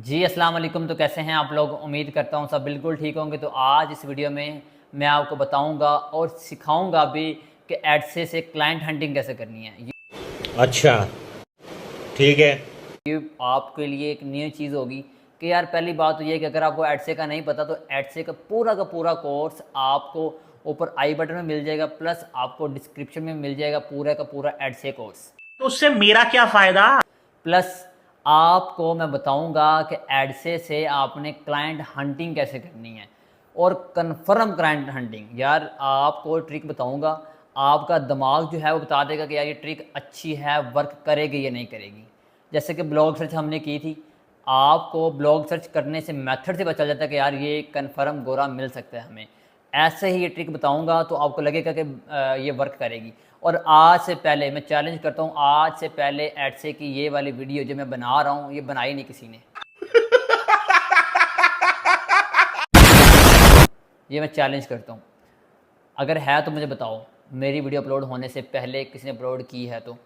जी अस्सलाम वालेकुम। तो कैसे हैं आप लोग? उम्मीद करता हूँ सब बिल्कुल ठीक होंगे। तो आज इस वीडियो में मैं आपको बताऊंगा और सिखाऊंगा भी कि एडसे से क्लाइंट हंटिंग कैसे करनी है। अच्छा, ठीक है। ये आपके लिए एक नई चीज़ होगी कि यार पहली बात तो ये है कि अगर आपको एडसे का नहीं पता तो एडसे का पूरा कोर्स आपको ऊपर आई बटन में मिल जाएगा, प्लस आपको डिस्क्रिप्शन में मिल जाएगा पूरा का पूरा एडसे कोर्स। तो उससे मेरा क्या फायदा? प्लस आपको मैं बताऊंगा कि एडसे से आपने क्लाइंट हंटिंग कैसे करनी है और कंफर्म क्लाइंट हंटिंग। यार आपको ट्रिक बताऊंगा, आपका दिमाग जो है वो बता देगा कि यार ये ट्रिक अच्छी है, वर्क करेगी या नहीं करेगी। जैसे कि ब्लॉग सर्च हमने की थी, आपको ब्लॉग सर्च करने से मेथड से पता चल जाता है कि यार ये कंफर्म गोरा मिल सकता है हमें। ऐसे ही ये ट्रिक बताऊंगा तो आपको लगेगा कि ये वर्क करेगी। और आज से पहले मैं चैलेंज करता हूँ, आज से पहले एडसे की ये वाली वीडियो जो मैं बना रहा हूँ ये बनाई नहीं किसी ने। ये मैं चैलेंज करता हूँ, अगर है तो मुझे बताओ, मेरी वीडियो अपलोड होने से पहले किसी ने अपलोड की है तो।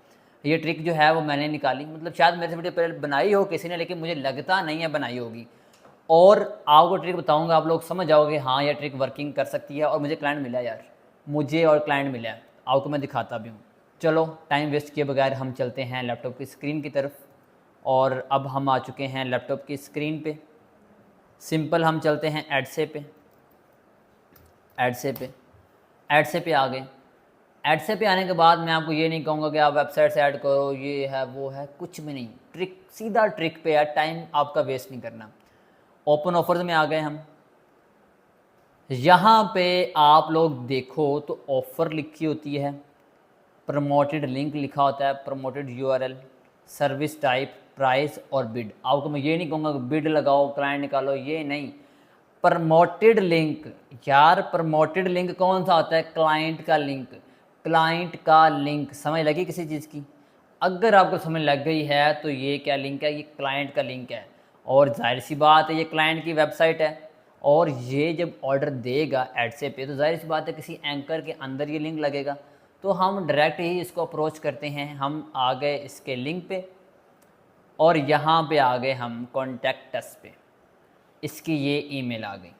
ये ट्रिक जो है वो मैंने निकाली, मतलब शायद मेरे से वीडियो पहले बनाई हो किसी ने, लेकिन मुझे लगता नहीं है बनाई होगी। और आपको ट्रिक बताऊंगा, आप लोग समझ जाओगे हाँ ये ट्रिक वर्किंग कर सकती है। और मुझे क्लाइंट मिला यार, मुझे और क्लाइंट मिला है, आपको मैं दिखाता भी हूँ। चलो टाइम वेस्ट किए बगैर हम चलते हैं लैपटॉप की स्क्रीन की तरफ। और अब हम आ चुके हैं लैपटॉप की स्क्रीन पे। सिंपल हम चलते हैं एडसे पे। एडसे पे एडसे पे आ गए। एडसे पे आने के बाद मैं आपको ये नहीं कहूँगा कि आप वेबसाइट से ऐड करो, ये है वो है, कुछ भी नहीं। ट्रिक सीधा ट्रिक पे है, टाइम आपका वेस्ट नहीं करना। ओपन ऑफर्स में आ गए हम। यहाँ पे आप लोग देखो तो ऑफ़र लिखी होती है, प्रमोटेड लिंक लिखा होता है, promoted URL, service type, price और बिड। आपको मैं ये नहीं कहूँगा कि बिड लगाओ क्लाइंट निकालो, ये नहीं। प्रमोटेड लिंक, यार प्रमोटेड लिंक कौन सा होता है? क्लाइंट का लिंक। क्लाइंट का लिंक समझ लगी किसी चीज़ की? अगर आपको समझ लग गई है तो ये क्या लिंक है? ये क्लाइंट का लिंक है। और जाहिर सी बात है ये क्लाइंट की वेबसाइट है। और ये जब ऑर्डर देगा एडसे पे तो जाहिर सी बात है किसी एंकर के अंदर ये लिंक लगेगा। तो हम डायरेक्ट ही इसको अप्रोच करते हैं। हम आ गए इसके लिंक पे और यहाँ पे आ गए हम कॉन्टैक्ट अस पे। इसकी ये ईमेल आ गई।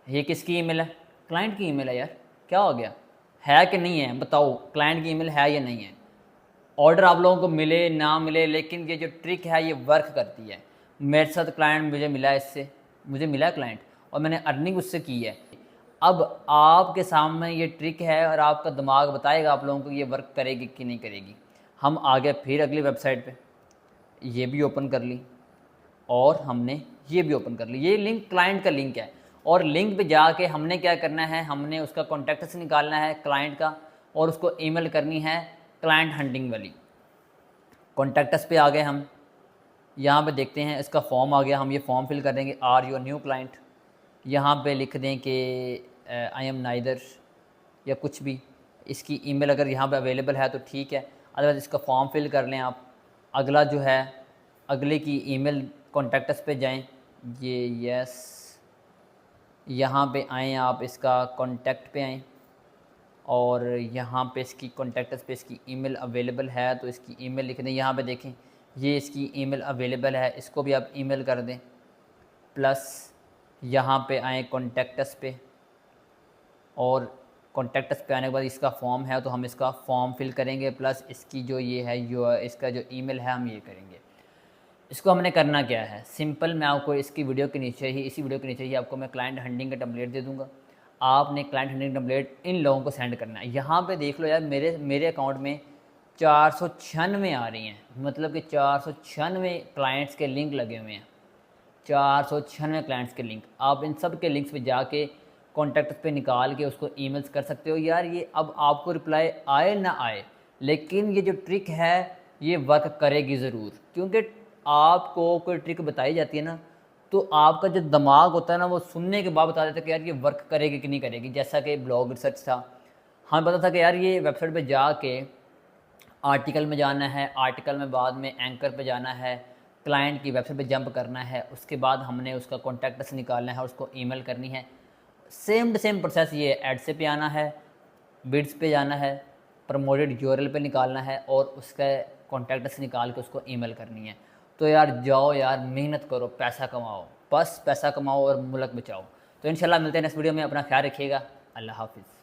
ये किसकी ईमेल है? क्लाइंट की ईमेल है यार। क्या हो गया, है कि नहीं है? बताओ क्लाइंट की ईमेल है या नहीं है? ऑर्डर आप लोगों को मिले ना मिले, लेकिन ये जो ट्रिक है ये वर्क करती है। मेरे साथ क्लाइंट मुझे मिला, इससे मुझे मिला क्लाइंट और मैंने अर्निंग उससे की है। अब आपके सामने ये ट्रिक है और आपका दिमाग बताएगा आप लोगों को ये वर्क करेगी कि नहीं करेगी। हम आ गए फिर अगली वेबसाइट पे, ये भी ओपन कर ली और हमने ये भी ओपन कर ली। ये लिंक क्लाइंट का लिंक है और लिंक पे जाके हमने क्या करना है, हमने उसका कॉन्टैक्ट से निकालना है क्लाइंट का और उसको ईमेल करनी है क्लाइंट हंटिंग वाली। कॉन्टैक्टस पे आ गए हम। यहाँ पे देखते हैं इसका फॉर्म आ गया, हम ये फॉर्म फिल कर देंगे। आर योर न्यू क्लाइंट, यहाँ पे लिख दें कि आई एम नाइदर या कुछ भी। इसकी ईमेल अगर यहाँ पे अवेलेबल है तो ठीक है, अदरवाइज़ इसका फॉर्म फिल कर लें आप। अगला जो है, अगले की ईमेल कॉन्टैक्टस पे जाएं, ये यस, यहाँ पे आएँ आप, इसका कॉन्टैक्ट पे आएँ और यहाँ पे इसकी कॉन्टैक्टस पे इसकी ईमेल अवेलेबल है तो इसकी ईमेल लिख दें। यहाँ पे देखें ये इसकी ईमेल अवेलेबल है, इसको भी आप ईमेल कर दें। प्लस यहाँ पे आएँ कॉन्टैक्टस पे और कॉन्टैक्टस पे आने के बाद इसका फॉर्म है तो हम इसका फॉर्म फिल करेंगे। प्लस इसकी जो ये है इसका जो ईमेल है हम ये करेंगे। इसको हमने करना क्या है, सिंपल, मैं आपको इसकी वीडियो के नीचे ही, इसी वीडियो के नीचे ही आपको मैं क्लाइंट हंटिंग का टेम्पलेट दे दूँगा। आपने क्लाइंट हंटिंग टेम्पलेट इन लोगों को सेंड करना है। यहाँ पे देख लो यार, मेरे अकाउंट में 496 आ रही हैं, मतलब कि 496 क्लाइंट्स के लिंक लगे हुए हैं। 496 क्लाइंट्स के लिंक, आप इन सब के लिंक्स पे जाके कॉन्टैक्ट पे निकाल के उसको ईमेल्स कर सकते हो। यार ये अब आपको रिप्लाई आए ना आए, लेकिन ये जो ट्रिक है ये वर्क करेगी ज़रूर। क्योंकि आपको कोई ट्रिक बताई जाती है ना तो आपका जो दिमाग होता है ना वो सुनने के बाद बता देता है कि यार ये वर्क करेगी कि नहीं करेगी। जैसा कि ब्लॉग रिसर्च था, हमें पता था कि यार ये वेबसाइट पे जाके आर्टिकल में जाना है, आर्टिकल में बाद में एंकर पे जाना है, क्लाइंट की वेबसाइट पे जंप करना है, उसके बाद हमने उसका कॉन्टैक्ट से निकालना है और उसको ईमेल करनी है। सेम टू सेम प्रोसेस ये है। एड से पे आना है, बिड्स पे जाना है, प्रमोटेड यूआरएल पे निकालना है और उसका कॉन्टैक्ट से निकाल के उसको ईमेल करनी है। तो यार जाओ यार, मेहनत करो, पैसा कमाओ, बस पैसा कमाओ और मुल्क बचाओ। तो इंशाल्लाह मिलते हैं नेक्स्ट वीडियो में। अपना ख्याल रखिएगा। अल्लाह हाफिज़।